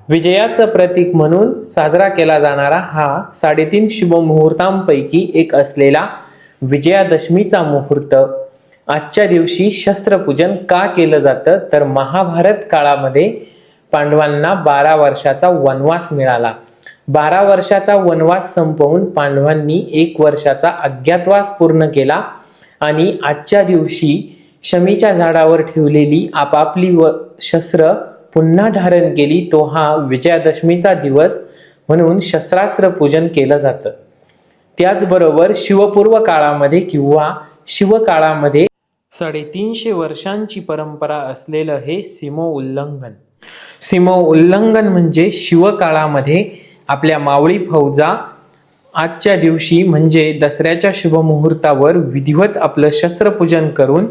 विजयाचं प्रतीक म्हणून साजरा केला जाणारा हा 3.5 शुभ मुहूर्तांपैकी एक असलेला विजयादशमीचा मुहूर्त आजच्या दिवशी शस्त्रपूजन का केलं जातं, तर महाभारत काळामध्ये पांडवांना 12 वर्षाचा वनवास मिळाला. 12 वर्षाचा वनवास संपवून पांडवांनी 1 वर्षाचा अज्ञातवास पूर्ण केला आणि आजच्या दिवशी शमीच्या झाडावर ठेवलेली आपापली शस्त्र पुन्हा धारण केली. तो हा विजयादशमीचा दिवस म्हणून शस्त्रास्त्र पूजन केलं जातं. त्याचबरोबर शिवपूर्व काळामध्ये किंवा शिवकाळामध्ये 350 वर्षांची परंपरा असलेलं हे सीमोल्लंघन. सीमोल्लंघन म्हणजे शिवकाळामध्ये आपल्या मावळी फौजा आजच्या दिवशी म्हणजे दसऱ्याच्या शुभ मुहूर्तावर विधिवत आपलं शस्त्रपूजन करून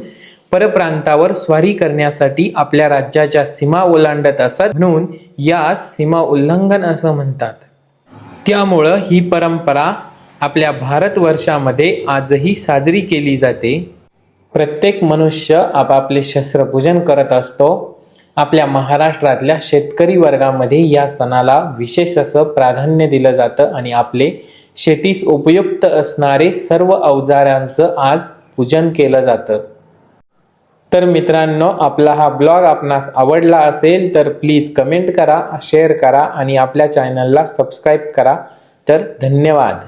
परप्रांतावर स्वारी करण्यासाठी आपल्या राज्याच्या सीमा ओलांडत असत, म्हणून यास सीमा उल्लंघन असं म्हणतात. त्यामुळं ही परंपरा आपल्या भारतवर्षामध्ये आजही साजरी केली जाते. प्रत्येक मनुष्य आपापले शस्त्रपूजन करत असतो. आपल्या महाराष्ट्रातल्या शेतकरी वर्गामध्ये या सणाला विशेष असं प्राधान्य दिलं जातं आणि आपले शेतीस उपयुक्त असणारे सर्व अवजारांचं आज पूजन केलं जातं. तर मित्रांनो, आपला हा ब्लॉग आपणास आवडला असेल तर प्लीज कमेंट करा, शेअर करा आणि आपल्या चॅनलला सबस्क्राईब करा. तर धन्यवाद.